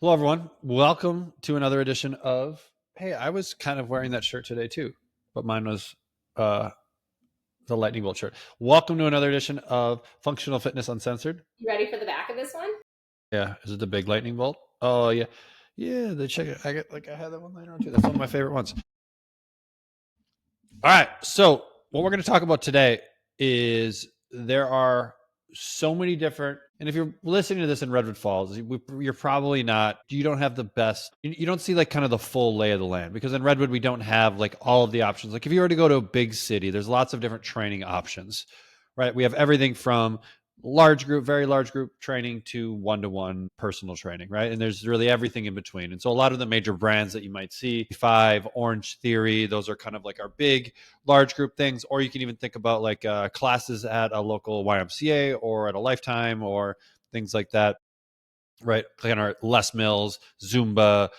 Hello, everyone. Welcome to another edition of. Hey, I was kind of wearing that shirt today too, but mine was uh, the lightning bolt shirt. Welcome to another edition of Functional Fitness Uncensored. You ready for the back of this one? Yeah, is it the big lightning bolt? Oh yeah, yeah. The check. I had that one later on too. That's one of my favorite ones. All right. So what we're going to talk about today is there are so many different, and if you're listening to this in Redwood Falls, you're probably not, you don't have the best, you don't see like kind of the full lay of the land, because in Redwood, we don't have like all of the options. Like if you were to go to a big city, there's lots of different training options, right? We have everything from large group, very large group training to one-to-one personal training, right? And there's really everything in between. And so a lot of the major brands that you might see, Five, Orange Theory, those are kind of like our big large group things. Or you can even think about like classes at a local YMCA or at a Lifetime or things like that, right? Kind of Les Mills, Zumba,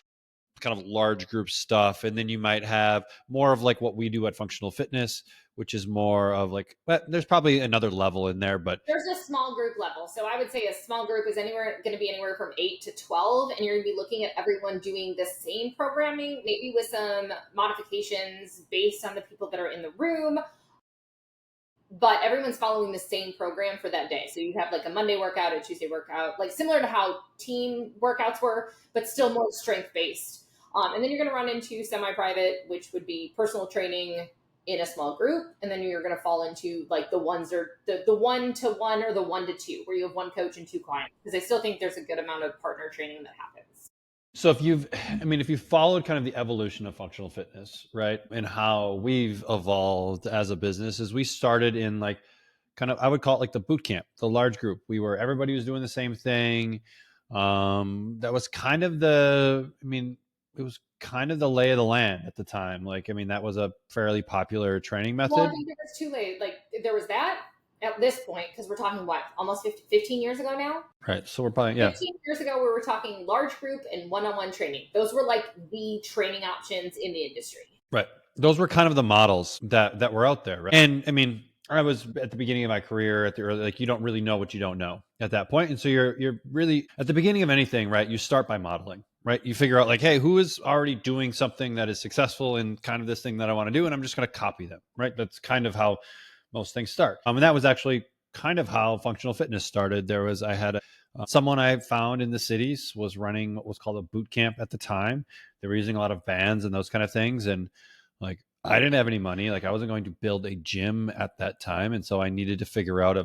kind of large group stuff. And then you might have more of like what we do at Functional Fitness, which is more of like, well, there's probably another level in there, but There's a small group level. So I would say a small group is going to be anywhere from 8 to 12. And you're going to be looking at everyone doing the same programming, maybe with some modifications based on the people that are in the room. But everyone's following the same program for that day. So you have like a Monday workout, a Tuesday workout, like similar to how team workouts were, but still more strength based. And then you're going to run into semi-private, which would be personal training in a small group. And then you're going to fall into like the ones or the 1-to-1 or the 1-to-2, where you have one coach and two clients. Because I still think there's a good amount of partner training that happens. so if you've followed kind of the evolution of functional fitness, right, and how we've evolved as a business, is we started in like kind of, I would call it like the boot camp, the large group. Everybody was doing the same thing. That was kind of it was kind of the lay of the land at the time. Like, I mean, that was a fairly popular training Well, I method. think it was too late. Like there was that at this point, because we're talking what, almost 15 years ago now? Right. So we're probably, yeah. 15 years ago, we were talking large group and one-on-one training. Those were like the training options in the industry. Right. Those were kind of the models that were out there, right? And I mean, I was at the beginning of my career at the early, like you don't really know what you don't know at that point. And so you're really at the beginning of anything, right? You start by modeling, right? You figure out like, hey, who is already doing something that is successful in kind of this thing that I want to do, and I'm just going to copy them, right? That's kind of how most things start. And that was actually kind of how functional fitness started. I had someone I found in the cities was running what was called a boot camp at the time. They were using a lot of bands and those kind of things. And like, I didn't have any money. Like, I wasn't going to build a gym at that time. And so I needed to figure out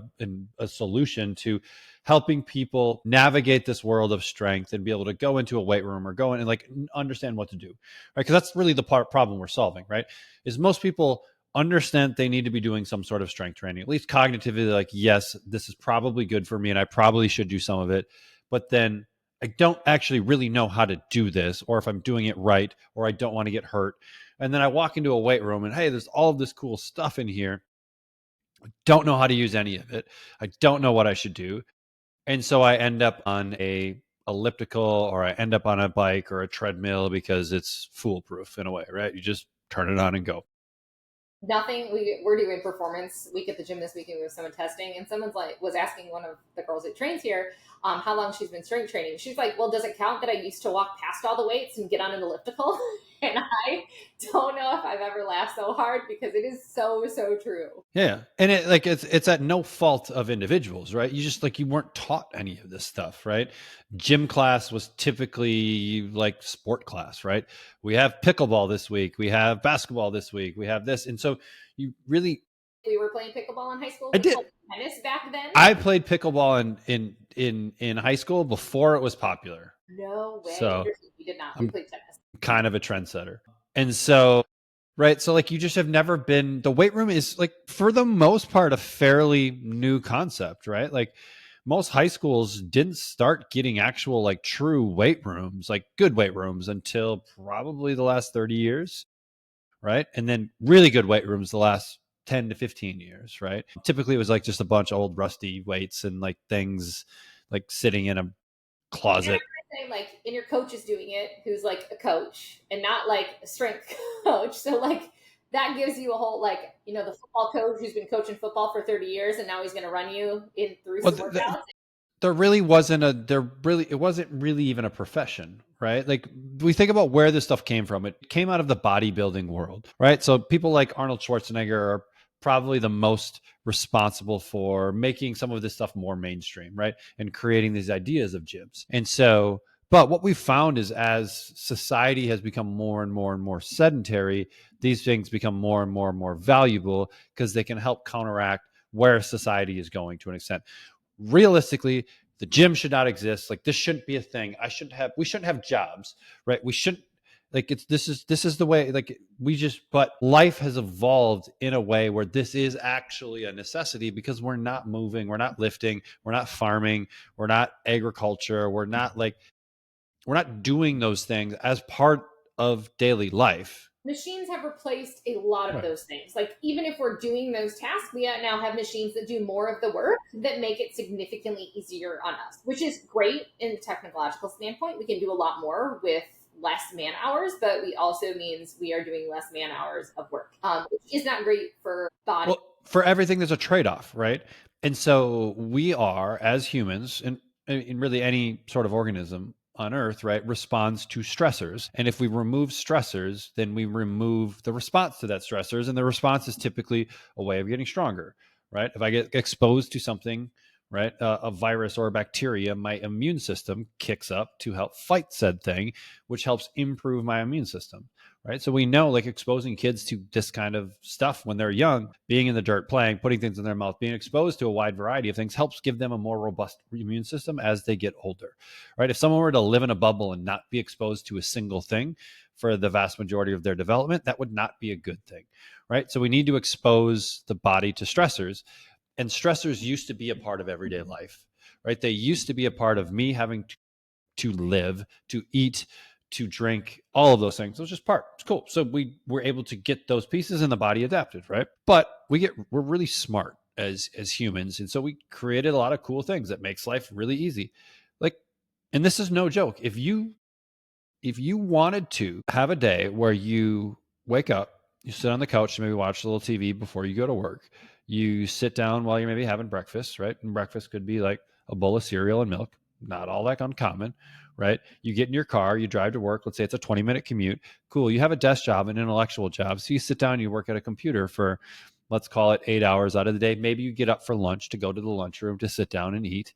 a solution to helping people navigate this world of strength and be able to go into a weight room or go in and like understand what to do. Right. Because that's really the problem we're solving, right? Is most people understand they need to be doing some sort of strength training, at least cognitively, like, yes, this is probably good for me and I probably should do some of it. But then I don't actually really know how to do this, or if I'm doing it right, or I don't want to get hurt. And then I walk into a weight room and hey, there's all of this cool stuff in here. I don't know how to use any of it. I don't know what I should do. And so I end up on a elliptical, or I end up on a bike or a treadmill because it's foolproof in a way, right? You just turn it on and go. Nothing. We're doing performance week at the gym this weekend with someone testing, and someone's like was asking one of the girls who trains here how long she's been strength training. She's like, well, does it count that I used to walk past all the weights and get on an elliptical? And I don't know if I've ever laughed so hard, because it is so true. Yeah. And it's at no fault of individuals, right? You just like, you weren't taught any of this stuff, right? Gym class was typically like sport class, right? We have pickleball this week, we have basketball this week, we have this. And so you really, We were playing pickleball in high school. I We did. called it tennis back then. I played pickleball in high school before it was popular. No way. So We did not. We I'm played tennis. kind of a trendsetter. And so, right. So like, you just have never been, the weight room is like, for the most part, a fairly new concept, right? Like most high schools didn't start getting actual like true weight rooms, like good weight rooms, until probably the last 30 years. Right. And then really good weight rooms the last 10 to 15 years. Right. Typically it was like just a bunch of old rusty weights and like things like sitting in a closet. Say, like, and your coach is doing it, who's like a coach and not like a strength coach. So like that gives you a whole, like, the football coach who's been coaching football for 30 years and now he's going to run you in through Well, some workouts. it wasn't really even a profession, right? Like, we think about where this stuff came from. It came out of the bodybuilding world, right? So people like Arnold Schwarzenegger are probably the most responsible for making some of this stuff more mainstream, right? And creating these ideas of gyms. And so, but what we found is, as society has become more and more and more sedentary, these things become more and more and more valuable because they can help counteract where society is going to an extent. Realistically, the gym should not exist. Like, this shouldn't be a thing. We shouldn't have jobs, right? We shouldn't, like, this is the way, like, but life has evolved in a way where this is actually a necessity, because we're not moving, we're not lifting, we're not farming, we're not agriculture, we're not doing those things as part of daily life. Machines have replaced a lot of Right. those things. Like, even if we're doing those tasks, we now have machines that do more of the work that make it significantly easier on us, which is great in the technological standpoint. We can do a lot more with less man hours, but we also means we are doing less man hours of work, which is not great for body. Well, for everything, there's a trade off, right? And so we are, as humans, and in really any sort of organism on Earth, right, responds to stressors. And if we remove stressors, then we remove the response to that stressors. And the response is typically a way of getting stronger, right? If I get exposed to something, right, a virus or a bacteria, my immune system kicks up to help fight said thing, which helps improve my immune system, right? So we know, like, exposing kids to this kind of stuff when they're young, being in the dirt, playing, putting things in their mouth, being exposed to a wide variety of things helps give them a more robust immune system as they get older, right? If someone were to live in a bubble and not be exposed to a single thing for the vast majority of their development, that would not be a good thing, right? So we need to expose the body to stressors, and stressors used to be a part of everyday life, right? They used to be a part of me having to live, to eat, to drink, all of those things. It was just part. It's cool. So we were able to get those pieces, and the body adapted, right? But we're really smart as humans, and so we created a lot of cool things that makes life really easy. Like, and this is no joke. If you wanted to have a day where you wake up, you sit on the couch, maybe watch a little TV before you go to work, you sit down while you're maybe having breakfast, right? And breakfast could be like a bowl of cereal and milk, not all that uncommon, right? You get in your car, you drive to work. Let's say it's a 20-minute commute. Cool. You have a desk job, an intellectual job. So you sit down, you work at a computer for, let's call it 8 hours out of the day. Maybe you get up for lunch to go to the lunchroom to sit down and eat,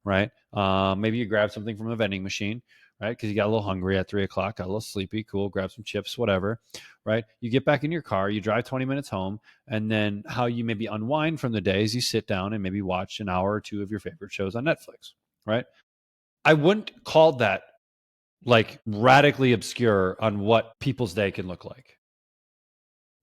right? Maybe you grab something from a vending machine, right? Because you got a little hungry at 3 o'clock, got a little sleepy. Cool, grab some chips, whatever, right? You get back in your car, you drive 20 minutes home, and then how you maybe unwind from the day is you sit down and maybe watch an hour or two of your favorite shows on Netflix, right? I wouldn't call that like radically obscure on what people's day can look like,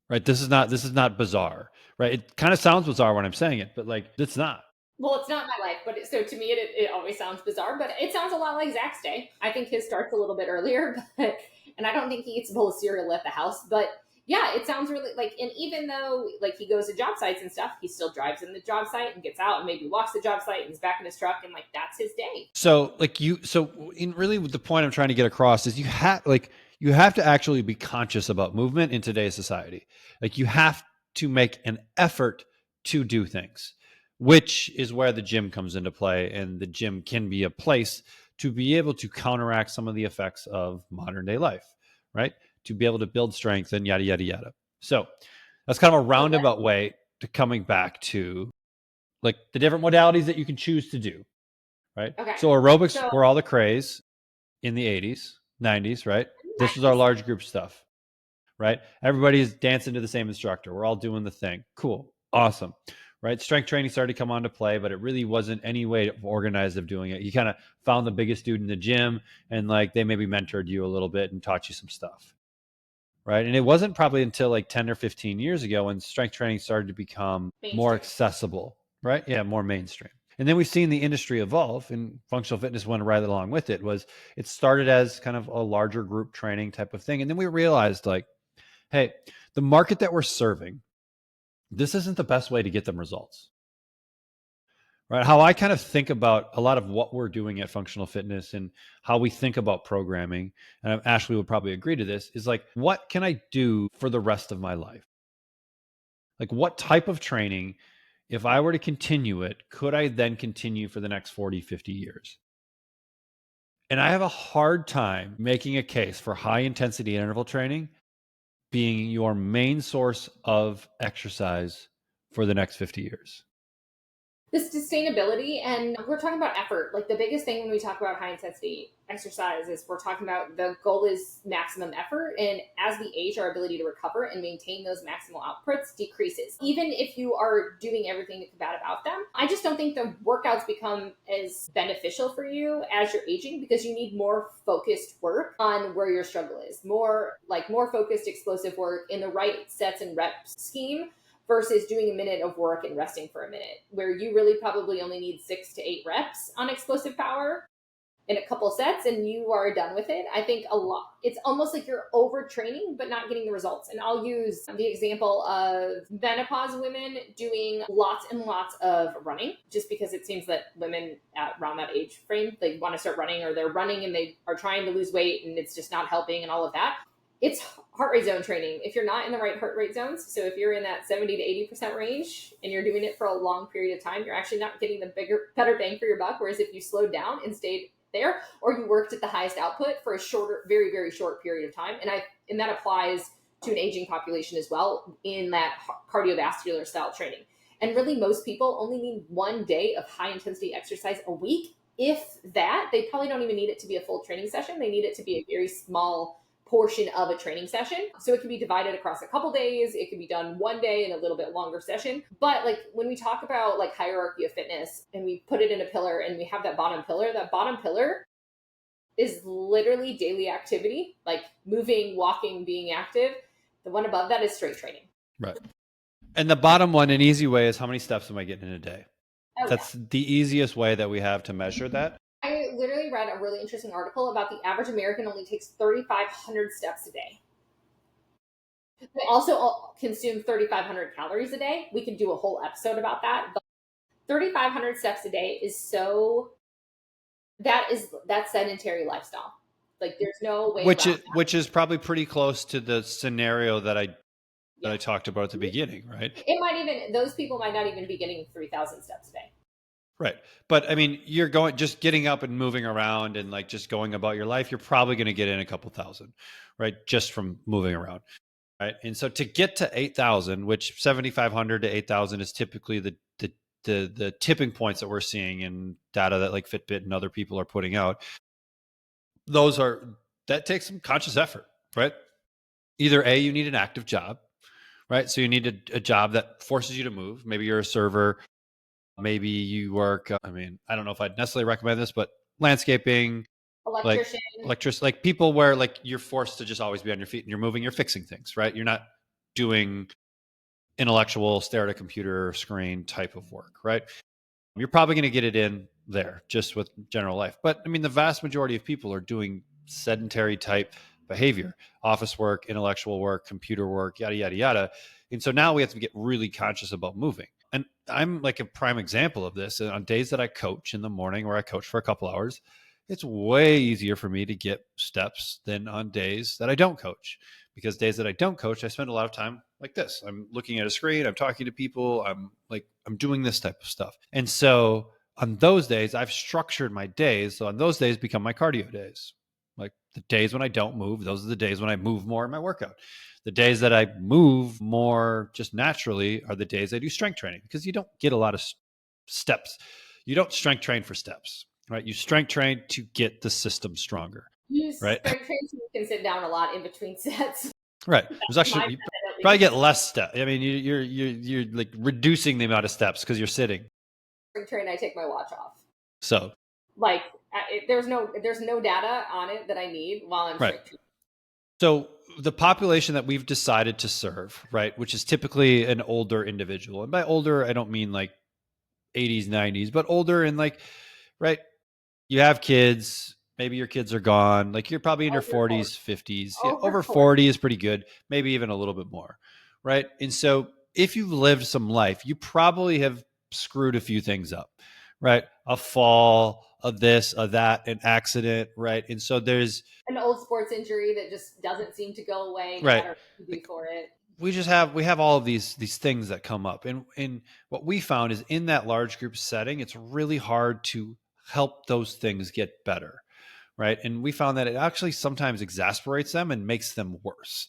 right? This is not bizarre, right? It kind of sounds bizarre when I'm saying it, but like, it's not. Well, it's not my life, but so to me, it always sounds bizarre, but it sounds a lot like Zach's day. I think his starts a little bit earlier, but, and I don't think he eats a bowl of cereal at the house, but yeah, it sounds really like, and even though like he goes to job sites and stuff, he still drives in the job site and gets out and maybe walks the job site and is back in his truck, and like that's his day. So in really, the point I'm trying to get across is you have to actually be conscious about movement in today's society. Like, you have to make an effort to do things, which is where the gym comes into play, and the gym can be a place to be able to counteract some of the effects of modern day life, right? To be able to build strength and yada yada yada. So that's kind of a So what? roundabout way to coming back to like the different modalities that you can choose to do, right? Okay. So aerobics So were all the craze in the 80s, 90s, right? This was our 90s. large group stuff, right? Everybody's dancing to the same instructor. We're all doing the thing. Cool. Awesome. Right? Strength training started to come on to play, but it really wasn't any way organized of doing it. You kind of found the biggest dude in the gym, and like they maybe mentored you a little bit and taught you some stuff. Right. And it wasn't probably until like 10 or 15 years ago when strength training started to become more Mainstream. accessible, right? Yeah, more mainstream. And then we've seen the industry evolve, and functional fitness went right along with it. Was it started as kind of a larger group training type of thing. And then we realized, like, hey, the market that we're serving, this isn't the best way to get them results. Right. How I kind of think about a lot of what we're doing at functional fitness and how we think about programming, and Ashley would probably agree to this, is like, what can I do for the rest of my life? Like, what type of training if I were to continue it, could I then continue for the next 40, 50 years? And I have a hard time making a case for high intensity interval training being your main source of exercise for the next 50 years. This sustainability, and we're talking about effort. Like the biggest thing when we talk about high intensity exercise is we're talking about the goal is maximum effort, and as we age, our ability to recover and maintain those maximal outputs decreases, even if you are doing everything bad about them. I just don't think the workouts become as beneficial for you as you're aging, because you need more focused work on where your struggle is, more focused explosive work in the right sets and reps scheme, versus doing a minute of work and resting for a minute, where you really probably only need 6 to 8 reps on explosive power in a couple sets and you are done with it. I think it's almost like you're overtraining but not getting the results. And I'll use the example of menopause women doing lots and lots of running, just because it seems that women at around that age frame, they want to start running, or they're running and they are trying to lose weight and it's just not helping and all of that. It's heart rate zone training. If you're not in the right heart rate zones, so if you're in that 70 to 80% range and you're doing it for a long period of time, you're actually not getting the better bang for your buck. Whereas if you slowed down and stayed there, or you worked at the highest output for a shorter, very, very short period of time, and that applies to an aging population as well in that cardiovascular style training. And really, most people only need 1 day of high intensity exercise a week. If that, they probably don't even need it to be a full training session. They need it to be a very small portion of a training session. So it can be divided across a couple days. It can be done 1 day in a little bit longer session. But like when we talk about like hierarchy of fitness and we put it in a pillar and we have that bottom pillar is literally daily activity, like moving, walking, being active. The one above that is strength training. Right. And the bottom one, an easy way, is how many steps am I getting in a day? That's the easiest way that we have to measure that. I literally read a really interesting article about the average American only takes 3,500 steps a day. They also consume 3,500 calories a day. We could do a whole episode about that. But 3,500 steps a day is that's sedentary lifestyle. Like there's no way. Which is probably pretty close to the scenario that I talked about at the beginning, right? Those people might not even be getting 3,000 steps a day. Right. But I mean, you're just getting up and moving around and like just going about your life, you're probably going to get in a couple thousand, right? Just from moving around. Right. And so to get to 8,000, which 7,500 to 8,000 is typically the tipping points that we're seeing in data that like Fitbit and other people are putting out. That takes some conscious effort, right? Either A, you need an active job, right? So you need a job that forces you to move. Maybe you're a server. Maybe you work, I don't know if I'd necessarily recommend this, but landscaping, electrician, like people where like you're forced to just always be on your feet and you're moving, you're fixing things, right? You're not doing intellectual stare at a computer screen type of work, right? You're probably going to get it in there just with general life. But I mean, the vast majority of people are doing sedentary type behavior, office work, intellectual work, computer work, yada, yada, yada. And so now we have to get really conscious about moving. And I'm like a prime example of this. On days that I coach in the morning or I coach for a couple hours, it's way easier for me to get steps than on days that I don't coach. Because days that I don't coach, I spend a lot of time like this. I'm looking at a screen, I'm talking to people, I'm doing this type of stuff. And so on those days, I've structured my days. So on those days become my cardio days. Like the days when I don't move, those are the days when I move more in my workout. The days that I move more just naturally are the days I do strength training, because you don't get a lot of steps. You don't strength train for steps, right? You strength train to get the system stronger. Right? Strength training, so you can sit down a lot in between sets. Right. There's actually, you probably get less steps. I mean, you're like reducing the amount of steps because you're sitting. Strength training, I take my watch off. So like there's no data on it that I need while I'm strength training. So the population that we've decided to serve, right, which is typically an older individual. And by older, I don't mean like 80s, 90s, but older and like, right, you have kids, maybe your kids are gone, like you're probably in your 40s, 50s. Yeah, over 40 is pretty good, maybe even a little bit more, right? And so if you've lived some life, you probably have screwed a few things up, right? A fall, a this, a that, an accident, right? And so there's an old sports injury that just doesn't seem to go away, no right. matter what you do for it. we have all of these things that come up, and what we found is in that large group setting, it's really hard to help those things get better, right? And we found that it actually sometimes exasperates them and makes them worse.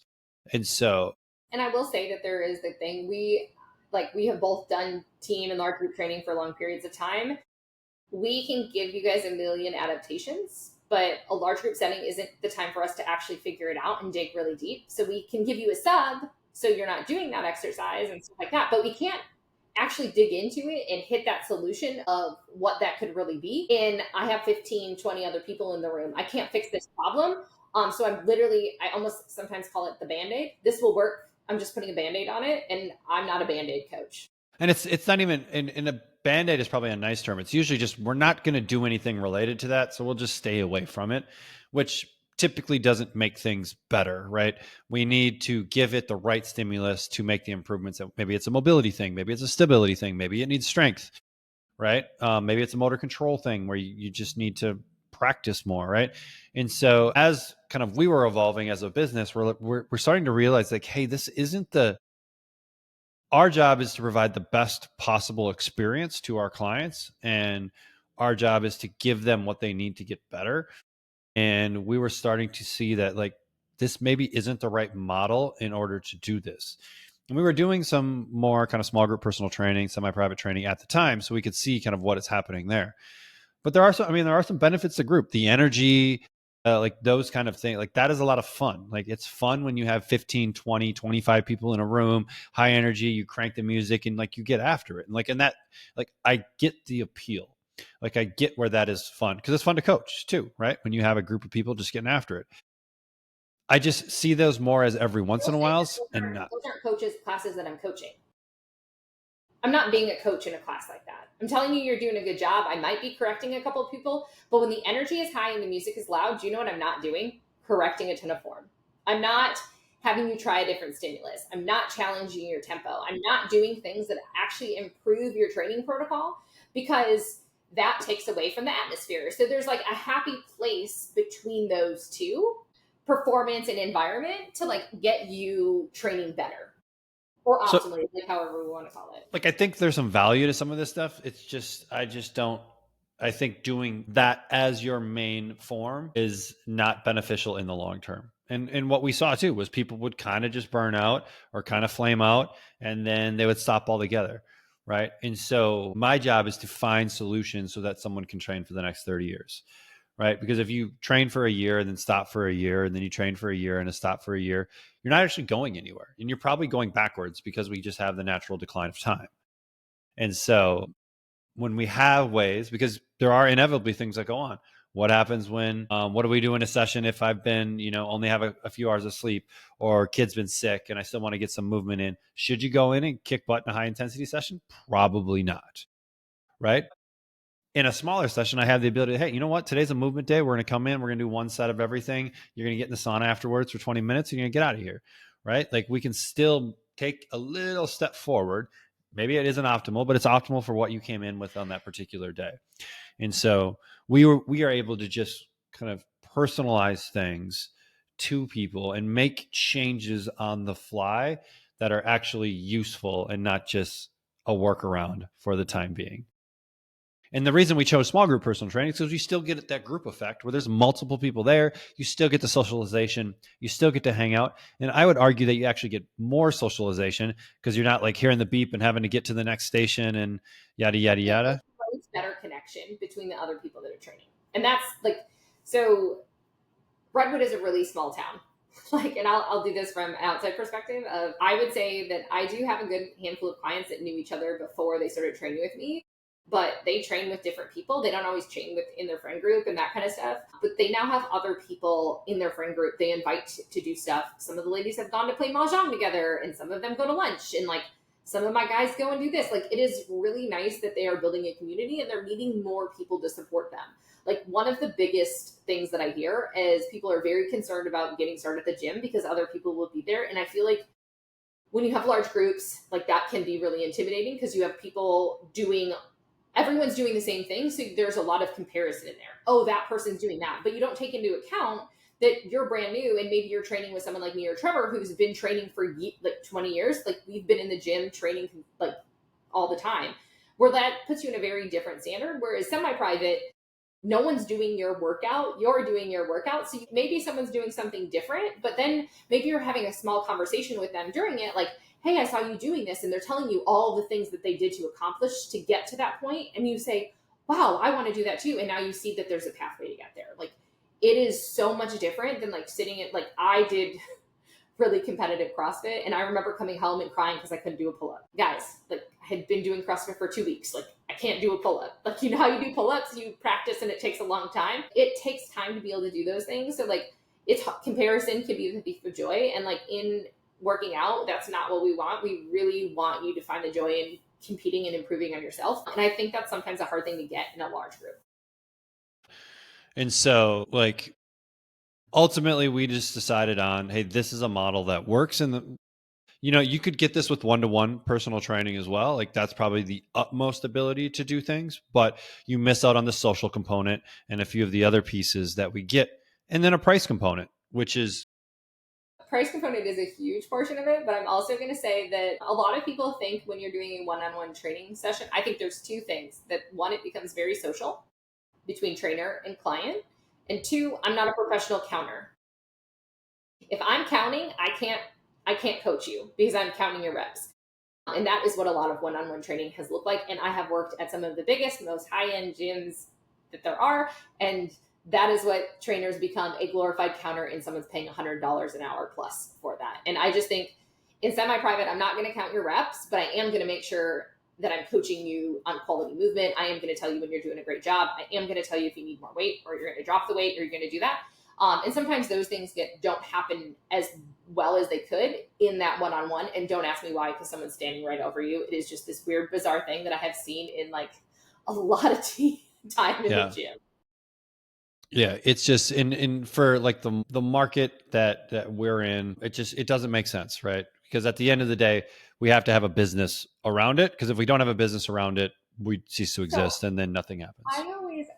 And so, And I will say that there is the thing we have both done team and large group training for long periods of time. We can give you guys a million adaptations, but a large group setting isn't the time for us to actually figure it out and dig really deep. So we can give you a sub so you're not doing that exercise and stuff like that, but we can't actually dig into it and hit that solution of what that could really be. And I have 15, 20 other people in the room. I can't fix this problem. So I almost sometimes call it the Band-Aid. This will work. I'm just putting a Band-Aid on it, and I'm not a Band-Aid coach. and it's not even in a band-aid is probably a nice term. It's usually just we're not going to do anything related to that, so we'll just stay away from it, which typically doesn't make things better, right? We need to give it the right stimulus to make the improvements. Maybe it's a mobility thing, maybe it's a stability thing, maybe it needs strength, right? Maybe it's a motor control thing where you just need to practice more, right? And so as kind of we were evolving as a business, we're starting to realize like, hey, this isn't the our job is to provide the best possible experience to our clients, and our job is to give them what they need to get better. And we were starting to see that like this maybe isn't the right model in order to do this. And we were doing some more kind of small group personal training, semi-private training at the time, so we could see kind of what is happening there. But there are some benefits to group, the energy, like those kind of things. Like that is a lot of fun. Like it's fun when you have 15, 20, 25 people in a room, high energy, you crank the music and like you get after it. And that, like I get the appeal. Like I get where that is fun because it's fun to coach too, right? When you have a group of people just getting after it. I just see those more as every once in a while and not. Those aren't coaches classes that I'm coaching. I'm not being a coach in a class like that. I'm telling you, you're doing a good job. I might be correcting a couple of people, but when the energy is high and the music is loud, do you know what I'm not doing? Correcting a ton of form. I'm not having you try a different stimulus. I'm not challenging your tempo. I'm not doing things that actually improve your training protocol because that takes away from the atmosphere. So there's like a happy place between those two, performance and environment, to like get you training better or So optimally, like however we want to call it. like I think there's some value to some of this stuff. It's just I just don't I think doing that as your main form is not beneficial in the long term. And what we saw too was people would kind of just burn out or kind of flame out and then they would stop altogether. Right. And so my job is to find solutions so that someone can train for the next 30 years. Right. Because if you train for a year and then stop for a year and then you train for a year and a stop for a year, you're not actually going anywhere. And you're probably going backwards because we just have the natural decline of time. And so when we have ways, because there are inevitably things that go on. What happens when, what do we do in a session if I've been, only have a few hours of sleep or kid's been sick and I still want to get some movement in? Should you go in and kick butt in a high intensity session? Probably not. Right. In a smaller session, I have the ability to, hey, you know what? Today's a movement day. We're going to come in. We're going to do one set of everything. You're going to get in the sauna afterwards for 20 minutes. And you're going to get out of here. Right. Like we can still take a little step forward. Maybe it isn't optimal, but it's optimal for what you came in with on that particular day. And so we are able to just kind of personalize things to people and make changes on the fly that are actually useful and not just a workaround for the time being. And the reason we chose small group personal training is because you still get that group effect where there's multiple people there. You still get the socialization. You still get to hang out. And I would argue that you actually get more socialization because you're not like hearing the beep and having to get to the next station and yada, yada, yada. It's better connection between the other people that are training. And that's like, so Redwood is a really small town. Like, and I'll do this from an outside perspective of, I would say that I do have a good handful of clients that knew each other before they started training with me, but they train with different people. They don't always train in their friend group and that kind of stuff. But they now have other people in their friend group they invite to do stuff. Some of the ladies have gone to play mahjong together, and some of them go to lunch, and like some of my guys go and do this. Like, it is really nice that they are building a community and they're meeting more people to support them. Like, one of the biggest things that I hear is people are very concerned about getting started at the gym because other people will be there. And I feel like when you have large groups, like that can be really intimidating because you have people everyone's doing the same thing. So there's a lot of comparison in there. Oh, that person's doing that. But you don't take into account that you're brand new and maybe you're training with someone like me or Trevor who's been training for like 20 years. Like we've been in the gym training like all the time, where that puts you in a very different standard. Whereas semi-private, no one's doing your workout, you're doing your workout. So maybe someone's doing something different, but then maybe you're having a small conversation with them during it, like, hey, I saw you doing this, and they're telling you all the things that they did to accomplish to get to that point, and you say, wow, I want to do that too. And now you see that there's a pathway to get there. Like, it is so much different than like sitting at, like, I did really competitive CrossFit. And I remember coming home and crying because I couldn't do a pull up. Guys, like, I had been doing CrossFit for 2 weeks. Like, I can't do a pull up. Like, you know how you do pull ups? You practice and it takes a long time. It takes time to be able to do those things. So, like, it's comparison can be the thief of joy. And, like, in working out, that's not what we want. We really want you to find the joy in competing and improving on yourself. And I think that's sometimes a hard thing to get in a large group. And so, like, ultimately, we just decided on, hey, this is a model that works. And, you could get this with one-to-one personal training as well. Like, that's probably the utmost ability to do things, but you miss out on the social component and a few of the other pieces that we get. And then a price component, which is, Price component is a huge portion of it, but I'm also going to say that a lot of people think when you're doing a one-on-one training session, I think there's two things. That one, it becomes very social between trainer and client, and two, I'm not a professional counter. If I'm counting, I can't coach you because I'm counting your reps. And that is what a lot of one-on-one training has looked like. And I have worked at some of the biggest, most high-end gyms that there are, and that is what trainers become, a glorified counter, and someone's paying $100 an hour plus for that. And I just think in semi-private, I'm not going to count your reps, but I am going to make sure that I'm coaching you on quality movement. I am going to tell you when you're doing a great job. I am going to tell you if you need more weight, or you're going to drop the weight, or you're going to do that. And sometimes those things don't happen as well as they could in that one-on-one. And don't ask me why, because someone's standing right over you. It is just this weird, bizarre thing that I have seen in like a lot of time in yeah. the gym. Yeah, it's just in for like the market that we're in, it doesn't make sense, right? Because at the end of the day, we have to have a business around it. Because if we don't have a business around it, we cease to So exist, and then nothing happens.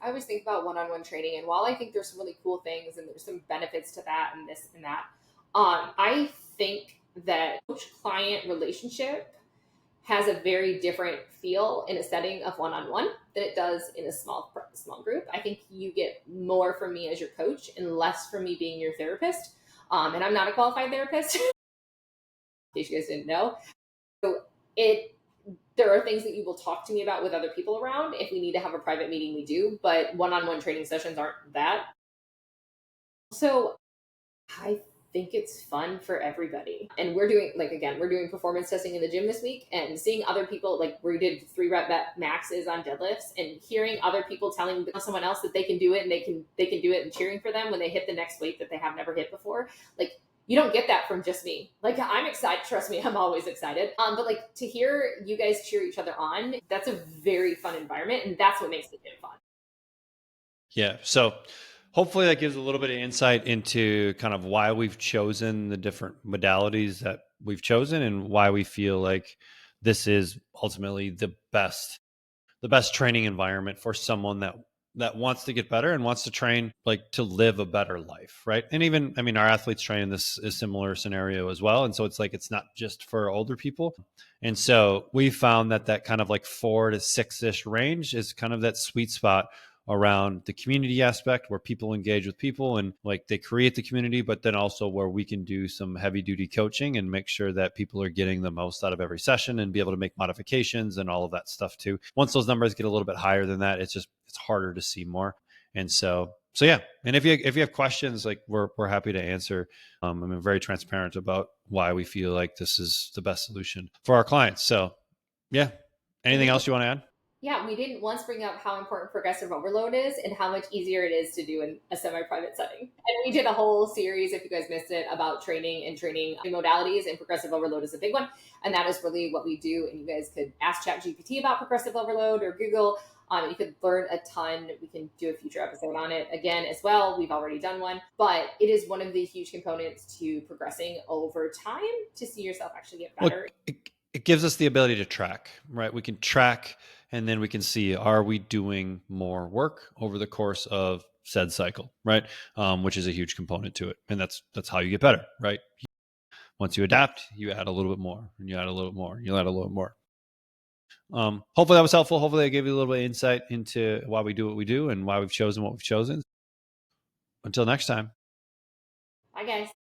I always think about one-on-one training, and while I think there's some really cool things and there's some benefits to that and this and that, I think that coach-client relationship has a very different feel in a setting of one-on-one than it does in a small group. I think you get more from me as your coach and less from me being your therapist. And I'm not a qualified therapist, in case you guys didn't know. So there are things that you will talk to me about with other people around. If we need to have a private meeting, we do, but one-on-one training sessions aren't that. So I think it's fun for everybody. And we're doing, like, again, we're doing performance testing in the gym this week, and seeing other people, like, we did 3 rep maxes on deadlifts, and hearing other people telling someone else that they can do it, and they can do it, and cheering for them when they hit the next weight that they have never hit before. Like, you don't get that from just me. Like, I'm excited. Trust me, I'm always excited. But like, to hear you guys cheer each other on, that's a very fun environment, and that's what makes the gym fun. Yeah. So hopefully that gives a little bit of insight into kind of why we've chosen the different modalities that we've chosen, and why we feel like this is ultimately the best training environment for someone that wants to get better and wants to train, like, to live a better life, right? And even, I mean, our athletes train in this a similar scenario as well, and so it's like, it's not just for older people. And so we found that kind of like 4 to 6-ish range is kind of that sweet spot around the community aspect, where people engage with people and, like, they create the community, but then also where we can do some heavy duty coaching and make sure that people are getting the most out of every session and be able to make modifications and all of that stuff too. Once those numbers get a little bit higher than that, it's harder to see more. And so yeah. And if you have questions, like, we're happy to answer. I'm very transparent about why we feel like this is the best solution for our clients. So yeah. Anything else you want to add? Yeah, we didn't once bring up how important progressive overload is and how much easier it is to do in a semi-private setting. And we did a whole series, if you guys missed it, about training and training modalities, and progressive overload is a big one. And that is really what we do. And you guys could ask ChatGPT about progressive overload, or Google. You could learn a ton. We can do a future episode on it again as well. We've already done one, but it is one of the huge components to progressing over time to see yourself actually get better. Well, it gives us the ability to track, right? We can track, and then we can see, are we doing more work over the course of said cycle, right? Which is a huge component to it. And that's how you get better, right? Once you adapt, you add a little bit more, and you add a little bit more, and you add a little bit more. Hopefully that was helpful. Hopefully I gave you a little bit of insight into why we do what we do and why we've chosen what we've chosen. Until next time. Bye, guys.